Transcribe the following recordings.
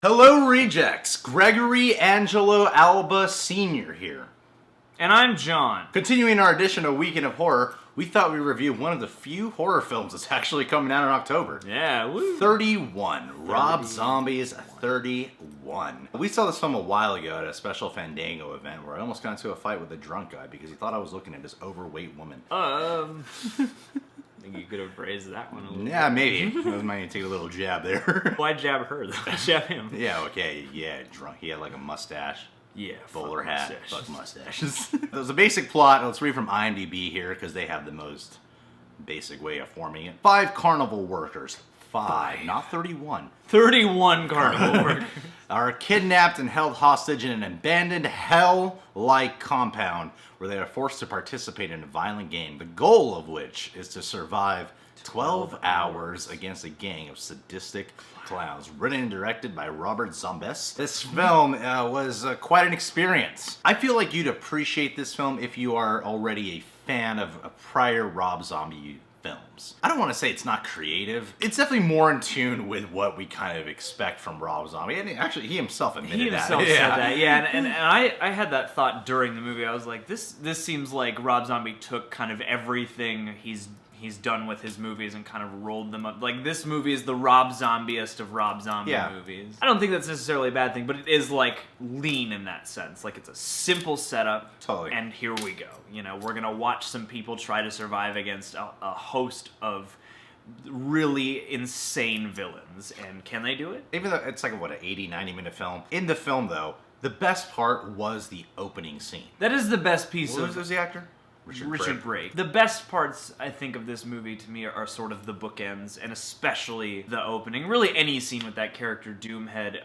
Hello, Rejects! Gregory Angelo Alba Sr. here. And I'm John. Continuing our edition of Weekend of Horror, we thought we'd review one of the few horror films that's actually coming out in October. Yeah, woo. 31. Rob Zombie's 31. We saw this film a while ago at a special Fandango event where I almost got into a fight with a drunk guy because he thought I was looking at this overweight woman. I think you could have phrased that one a little Yeah, bit. maybe. I might need to take a little jab there. Why jab her, though? Jab him. Yeah, okay. Yeah, drunk. He had like a mustache. Yeah, Bowler hat, mustaches. fuck mustaches. There's a basic plot. Let's read from IMDb here because they have the most basic way of forming it. 5 carnival workers. 5, not 31. 31 carnival workers. Are kidnapped and held hostage in an abandoned hell-like compound where they are forced to participate in a violent game, the goal of which is to survive 12 hours against a gang of sadistic clowns. Written and directed by Robert Zombes. This film was quite an experience. I feel like you'd appreciate this film if you are already a fan of prior Rob Zombie films. I don't want to say it's not creative. It's definitely more in tune with what we kind of expect from Rob Zombie. And actually, he himself admitted that. He himself said that, yeah. And I had that thought during the movie. I was like, this seems like Rob Zombie took kind of everything he's done with his movies and kind of rolled them up. Like, this movie is the Rob Zombiest of Rob Zombie movies. I don't think that's necessarily a bad thing, but it is, like, lean in that sense. Like, it's a simple setup, and here we go. You know, we're gonna watch some people try to survive against a host of really insane villains. And can they do it? Even though it's like, what, an 80, 90-minute film. In the film, though, the best part was the opening scene. That is the best piece of... Who's the actor? Richard Brake. The best parts, I think, of this movie to me are sort of the bookends, and especially the opening. Really, any scene with that character, Doomhead,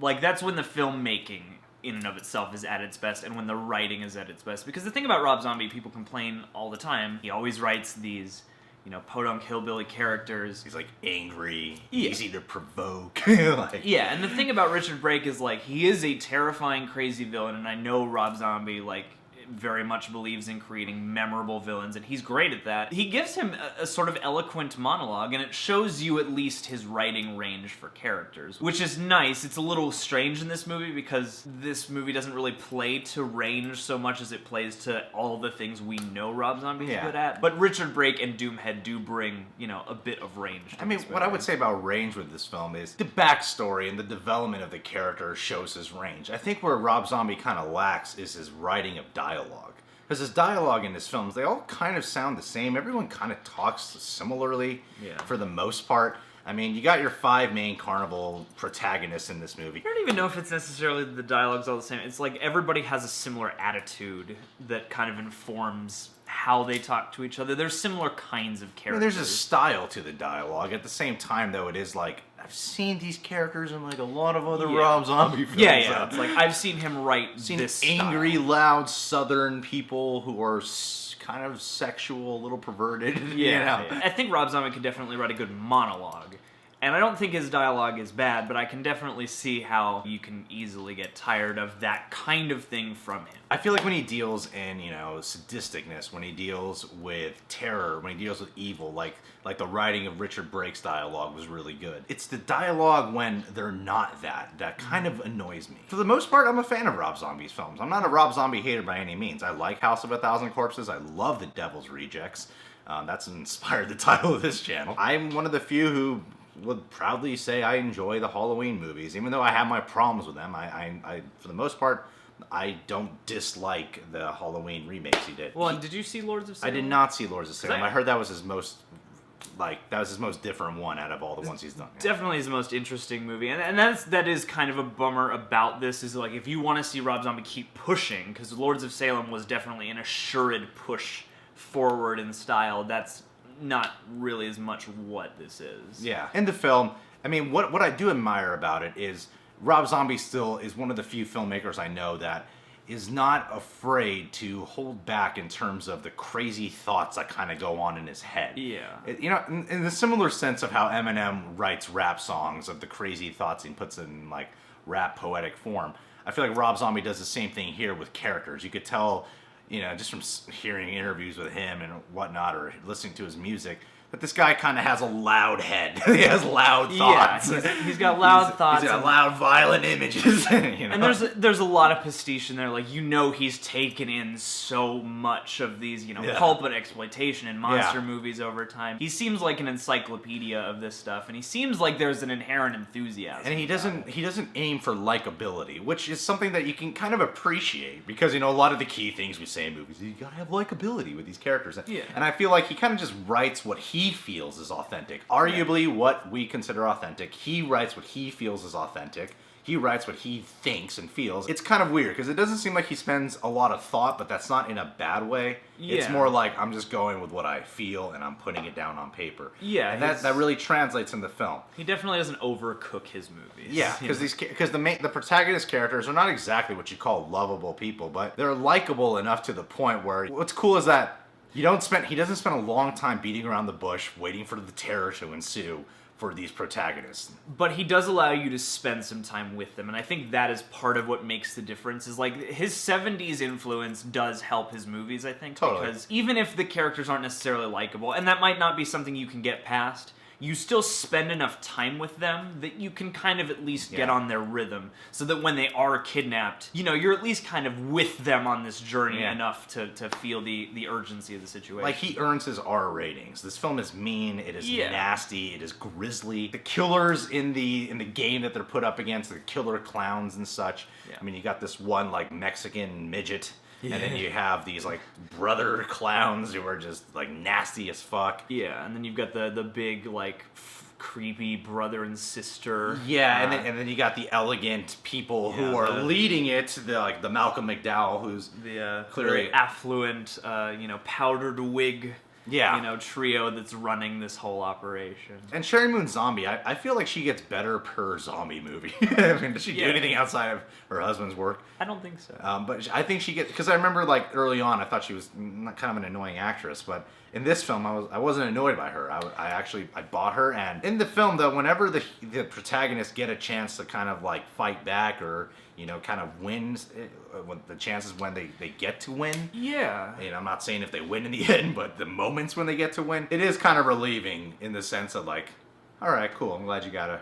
like, that's when the filmmaking in and of itself is at its best, and when the writing is at its best. Because the thing about Rob Zombie, people complain all the time, he always writes these, you know, podunk hillbilly characters. He's like angry, easy to provoke. Yeah, and the thing about Richard Brake is, like, he is a terrifying, crazy villain, and I know Rob Zombie, like, very much believes in creating memorable villains, and he's great at that. He gives him a sort of eloquent monologue, and it shows you at least his writing range for characters, which is nice. It's a little strange in this movie because this movie doesn't really play to range so much as it plays to all the things we know Rob Zombie's good at. But Richard Brake and Doomhead do bring, you know, a bit of range to I mean, what I would say about range with this film is the backstory and the development of the character shows his range. I think where Rob Zombie kind of lacks is his writing of dialogue. Because his dialogue in his films, they all kind of sound the same. Everyone kind of talks similarly for the most part. I mean, you got your 5 main carnival protagonists in this movie. I don't even know if it's necessarily the dialogue's all the same. It's like everybody has a similar attitude that kind of informs how they talk to each other. There's similar kinds of characters. I mean, there's a style to the dialogue. At the same time, though, it is like, I've seen these characters in like a lot of other Rob Zombie films. Yeah. It's like, I've seen him write this angry, style. loud Southern people who are kind of sexual, a little perverted. Yeah. I think Rob Zombie can definitely write a good monologue. And I don't think his dialogue is bad, but I can definitely see how you can easily get tired of that kind of thing from him. I feel like when he deals in, you know, sadisticness, when he deals with terror, when he deals with evil, like the writing of Richard Brake's dialogue was really good. It's the dialogue when they're not that kind of annoys me. For the most part, I'm a fan of Rob Zombie's films. I'm not a Rob Zombie hater by any means. I like House of a Thousand Corpses. I love The Devil's Rejects. That's inspired the title of this channel. I'm one of the few who would proudly say I enjoy the Halloween movies, even though I have my problems with them. I for the most part, I don't dislike the Halloween remakes he did. Well, and did you see Lords of Salem? I did not see Lords of Salem. I heard that was his most, different one out of all the ones he's done. Definitely his most interesting movie, and that is kind of a bummer about this. Is like, if you want to see Rob Zombie keep pushing, because Lords of Salem was definitely an assured push forward in style. That's not really as much what this is. Yeah. In the film, I mean, what I do admire about it is Rob Zombie still is one of the few filmmakers I know that is not afraid to hold back in terms of the crazy thoughts that kind of go on in his head. Yeah. You know, in the similar sense of how Eminem writes rap songs of the crazy thoughts he puts in, like, rap poetic form, I feel like Rob Zombie does the same thing here with characters. You could tell, you know, just from hearing interviews with him and whatnot, or listening to his music, But this guy kind of has a loud head. He has loud thoughts. Yeah, he's got loud thoughts. He's got loud, violent images. You know? And there's a lot of pastiche in there. Like, he's taken in so much of these, pulp and exploitation and monster movies over time. He seems like an encyclopedia of this stuff, and he seems like there's an inherent enthusiasm. And he doesn't aim for likability, which is something that you can kind of appreciate, because a lot of the key things we say in movies, you gotta have likability with these characters. Yeah. And I feel like he kind of just writes what he feels is authentic. Arguably, what we consider authentic, he writes what he feels is authentic. He writes what he thinks and feels. It's kind of weird, because it doesn't seem like he spends a lot of thought, but that's not in a bad way. Yeah. It's more like, I'm just going with what I feel, and I'm putting it down on paper. Yeah. And that really translates in the film. He definitely doesn't overcook his movies. Yeah, because the protagonist characters are not exactly what you call lovable people, but they're likable enough to the point where what's cool is that he doesn't spend a long time beating around the bush waiting for the terror to ensue for these protagonists. But he does allow you to spend some time with them, and I think that is part of what makes the difference, is like his 70s influence does help his movies, I think. Totally. Because even if the characters aren't necessarily likable, and that might not be something you can get past, you still spend enough time with them that you can kind of at least get on their rhythm, so that when they are kidnapped, you're at least kind of with them on this journey enough to feel the urgency of the situation. Like, he earns his R ratings. This film is mean, it is nasty, it is grisly. The killers in the game that they're put up against, the killer clowns and such. Yeah. I mean, you got this one, like, Mexican midget. Yeah. And then you have these, like, brother clowns who are just, like, nasty as fuck. Yeah, and then you've got the big, like, creepy brother and sister. Yeah, and then you got the elegant people who are leading it. The Malcolm McDowell, who's clearly affluent, powdered wig. Yeah. Trio that's running this whole operation. And Sherry Moon Zombie, I feel like she gets better per zombie movie. I mean, does she do anything outside of her husband's work? I don't think so. But I think she gets, because I remember, like, early on, I thought she was kind of an annoying actress, but in this film, I wasn't annoyed by her. I bought her, and in the film, though, whenever the protagonists get a chance to kind of, like, fight back or, kind of wins, the chances when they get to win. Yeah. I'm not saying if they win in the end, but the moments when they get to win, it is kind of relieving in the sense of, like, all right, cool, I'm glad you got to...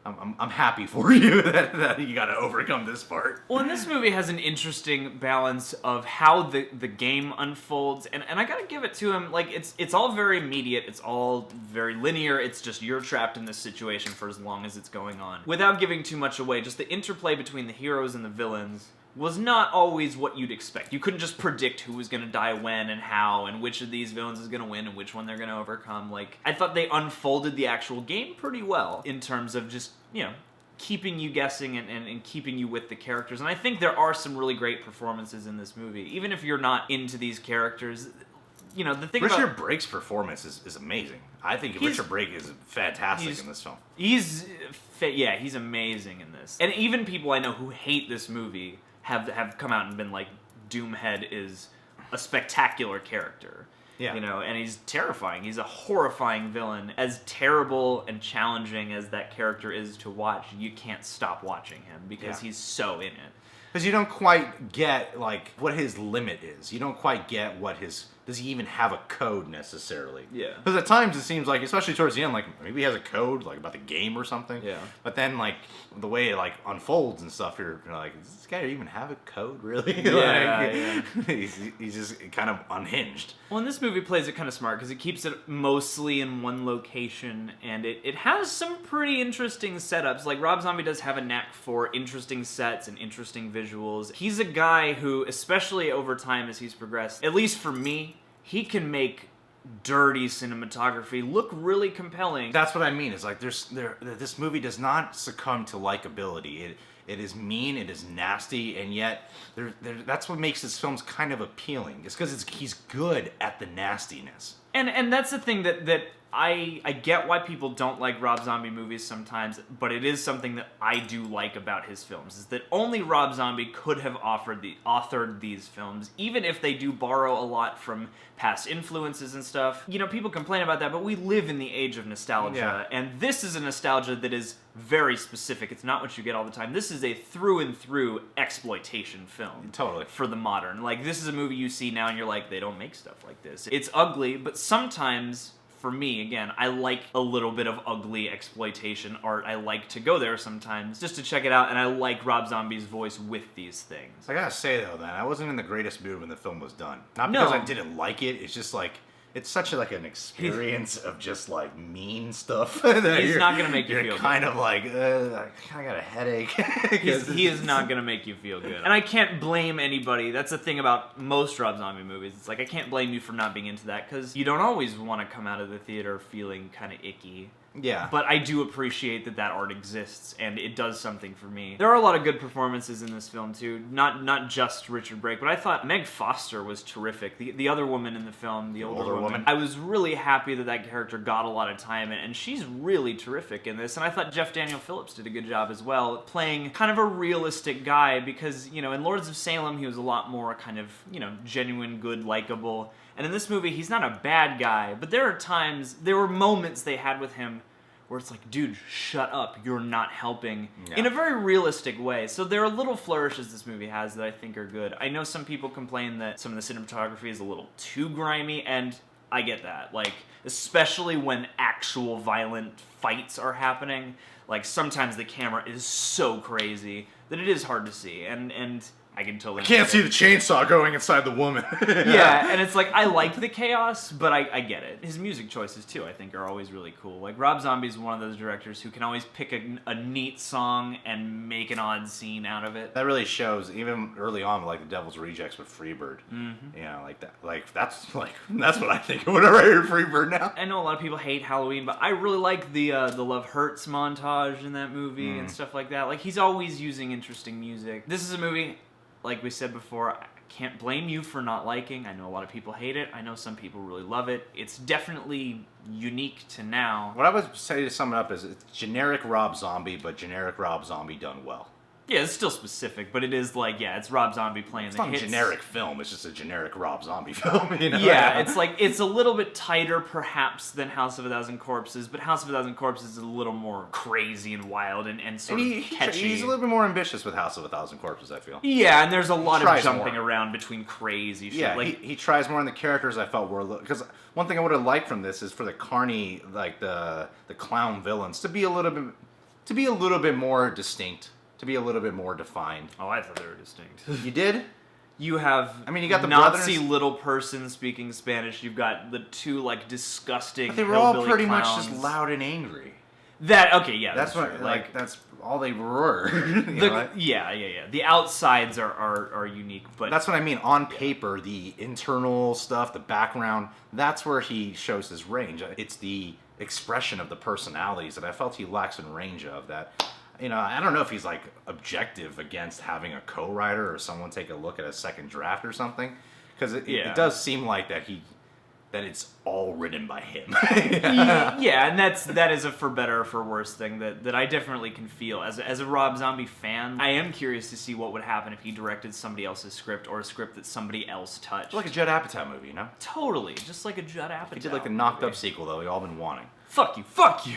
I'm happy for you that you got to overcome this part. Well, and this movie has an interesting balance of how the game unfolds, and I gotta give it to him. Like, it's all very immediate, it's all very linear. It's just you're trapped in this situation for as long as it's going on, without giving too much away. Just the interplay between the heroes and the villains was not always what you'd expect. You couldn't just predict who was going to die when and how, and which of these villains is going to win and which one they're going to overcome. Like, I thought they unfolded the actual game pretty well in terms of just, keeping you guessing and keeping you with the characters. And I think there are some really great performances in this movie. Even if you're not into these characters, the thing about... Richard Brake's performance is amazing. I think Richard Brake is fantastic in this film. He's amazing in this. And even people I know who hate this movie have come out and been like, Doomhead is a spectacular character. Yeah. And he's terrifying. He's a horrifying villain. As terrible and challenging as that character is to watch, you can't stop watching him because he's so in it. Because you don't quite get, like, what his limit is. You don't quite get what his... Does he even have a code, necessarily? Yeah. Because at times it seems like, especially towards the end, like, maybe he has a code, like, about the game or something. Yeah. But then, like, the way it, like, unfolds and stuff, you're like, does this guy even have a code, really? Yeah, He's just kind of unhinged. Well, and this movie plays it kind of smart, because it keeps it mostly in one location, and it has some pretty interesting setups. Like, Rob Zombie does have a knack for interesting sets and interesting visuals. He's a guy who, especially over time as he's progressed, at least for me, he can make dirty cinematography look really compelling. That's what I mean. It's like this movie does not succumb to likability. It is mean, it is nasty, and yet that's what makes his films kind of appealing. It's because he's good at the nastiness. And that's the thing that I get why people don't like Rob Zombie movies sometimes, but it is something that I do like about his films, is that only Rob Zombie could have authored these films, even if they do borrow a lot from past influences and stuff. People complain about that, but we live in the age of nostalgia, and this is a nostalgia that is very specific. It's not what you get all the time. This is a through and through exploitation film. Totally. For the modern. Like, this is a movie you see now and you're like, they don't make stuff like this. It's ugly, but sometimes... for me, again, I like a little bit of ugly exploitation art. I like to go there sometimes just to check it out, and I like Rob Zombie's voice with these things. I gotta say though, man, I wasn't in the greatest mood when the film was done. Not because No. I didn't like it. It's just like it's such an experience of just like mean stuff. That He's not gonna make you feel You're good. kind of like I kind of got a headache. He is not going to make you feel good. And I can't blame anybody. That's the thing about most Rob Zombie movies. It's like, I can't blame you for not being into that, because you don't always want to come out of the theater feeling kind of icky. Yeah. But I do appreciate that art exists, and it does something for me. There are a lot of good performances in this film, too. Not just Richard Brake, but I thought Meg Foster was terrific. The other woman in the film, the older woman. I was really happy that character got a lot of time, and she's really terrific in this. And I thought Jeff Daniel Phillips did a good job as well, playing kind of a realistic guy, because, you know, in Lords of Salem, he was a lot more kind of, you know, genuine, good, likable. And in this movie, he's not a bad guy, but there were moments they had with him where it's like, dude, shut up, you're not helping, in a very realistic way. So there are little flourishes this movie has that I think are good. I know some people complain that some of the cinematography is a little too grimy, and I get that. Like, especially when actual violent fights are happening, like, sometimes the camera is so crazy that it is hard to see, and I can totally... Can't see the chainsaw going inside the woman. Yeah, and it's like, I like the chaos, but I get it. His music choices, too, I think, are always really cool. Like, Rob Zombie's one of those directors who can always pick a neat song and make an odd scene out of it. That really shows, even early on, like The Devil's Rejects with Freebird. Mm-hmm. You know, like that. That's what I think of whenever I hear Freebird now. I know a lot of people hate Halloween, but I really like the Love Hurts montage in that movie and stuff like that. Like, he's always using interesting music. This is a movie, like we said before, I can't blame you for not liking. I know a lot of people hate it. I know some people really love it. It's definitely unique to now. What I would say to sum it up is it's generic Rob Zombie, but generic Rob Zombie done well. Yeah, it's still specific, but it is like, yeah, it's Rob Zombie playing the hits. It's not a generic film, it's just a generic Rob Zombie film, you know? Yeah, it's like, it's a little bit tighter perhaps than House of a Thousand Corpses, but House of a Thousand Corpses is a little more crazy and wild and sort of catchy. He's a little bit more ambitious with House of a Thousand Corpses, I feel. Yeah, and there's a lot of jumping more around between crazy shit. Yeah, like, he tries more, and the characters I felt were... Because one thing I would have liked from this is for the carny, like the clown villains, to be a little bit more distinct. To be a little bit more defined. Oh, I thought they were distinct. You did? You have you got the Nazi brothers. little person speaking Spanish. You've got the two, like, disgusting But they were all hillbilly pretty clowns. much just loud and angry. Okay, yeah, That's true. what, like, that's all they were. You know? Yeah. The outsides are unique, but... That's what I mean. On paper, the internal stuff, the background, that's where he shows his range. It's the expression of the personalities that I felt he lacks in range of that... You know, I don't know if he's, like, objective against having a co-writer or someone take a look at a second draft or something. Because it does seem like that it's all written by him. Yeah, and that is a for better or for worse thing that I definitely can feel. As a Rob Zombie fan, I am curious to see what would happen if he directed somebody else's script or a script that somebody else touched. Like a Judd Apatow movie, you know? Totally, just like a Judd Apatow. He did, like, the Knocked Up sequel, though, we all been wanting. Fuck you.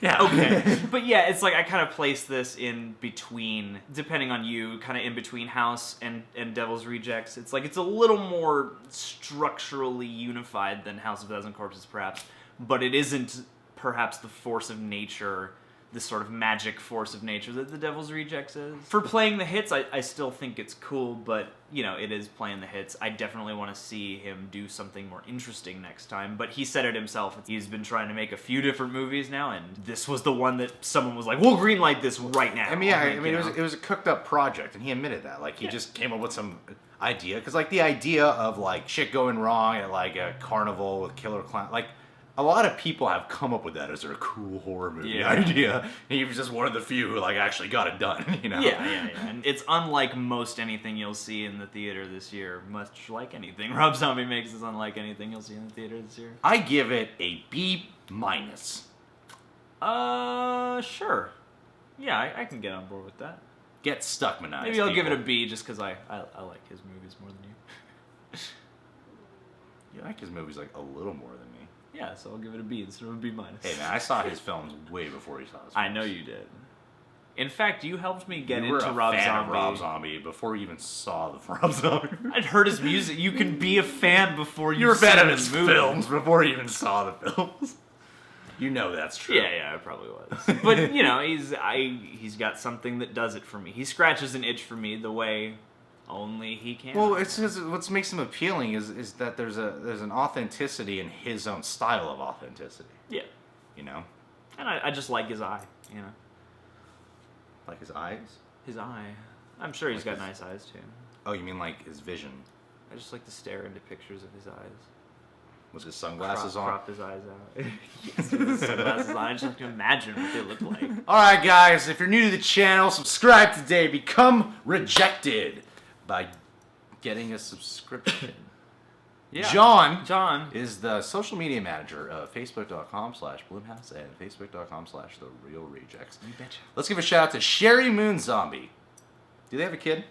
Yeah. Okay. But yeah, it's like I kind of place this in between, depending on you, kind of in between House and Devil's Rejects. It's like it's a little more structurally unified than House of a Thousand Corpses, perhaps, but it isn't perhaps the force of nature, this sort of magic force of nature that the Devil's Rejects is. For playing the hits, I still think it's cool, but, you know, it is playing the hits. I definitely want to see him do something more interesting next time, but he said it himself. He's been trying to make a few different movies now, and this was the one that someone was like, we'll greenlight this right now. I mean, yeah, it was a cooked up project, and he admitted that. Like, he just came up with some idea, because, like, the idea of, like, shit going wrong at, like, a carnival with killer clown, like, a lot of people have come up with that as their cool horror movie idea. And he was just one of the few who, like, actually got it done, you know? Yeah. And it's unlike most anything you'll see in the theater this year. Much like anything Rob Zombie makes is unlike anything you'll see in the theater this year. I give it a B-. Sure. Yeah, I can get on board with that. Get stuck, Manias. Maybe I'll give it a B just because I like his movies more than you. You like his movies, like, a little more than me. Yeah, so I'll give it a B instead of a B-. Hey, man, I saw his films way before he saw his films. I know you did. In fact, you helped me get You were into a Rob fan Zombie. of Rob Zombie before you even saw the Rob Zombie. I'd heard his music. You can be a fan before You were a fan of his movie. films before you even saw the films. You know that's true. Yeah, it probably was. But you know, he's got something that does it for me. He scratches an itch for me the way only he can. Well, it's what makes him appealing is that there's an authenticity in his own style of authenticity. Yeah. You know? And I just like his eye, you know. Like his eyes? His eye. I'm sure he's Like got his- nice eyes too. Oh, you mean like his vision? I just like to stare into pictures of his eyes. Was his sunglasses on? Crop his eyes out. Yes, with his sunglasses on. I just have to imagine what they look like. Alright guys, if you're new to the channel, subscribe today. Become rejected by getting a subscription. Yeah. John is the social media manager of Facebook.com/Bloomhouse and Facebook.com/TheRealRejects. You betcha. Let's give a shout out to Sherry Moon Zombie. Do they have a kid?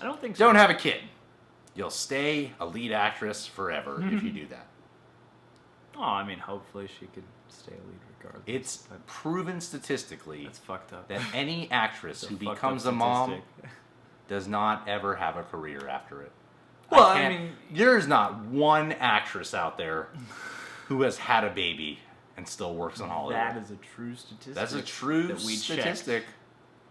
I don't think so. Don't have a kid. You'll stay a lead actress forever if you do that. Oh, I mean, hopefully she could stay a lead regardless. It's proven statistically That's fucked up. that any actress It's who a fucked becomes up a mom statistic. does not ever have a career after it. Well, I can't- mean- there's not one actress out there who has had a baby and still works on Hollywood. That is a true statistic. That's a true that we statistic.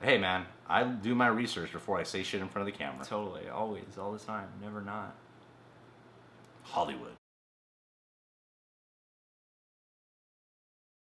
Hey man, I do my research before I say shit in front of the camera. Totally, always, all the time, never not. Hollywood.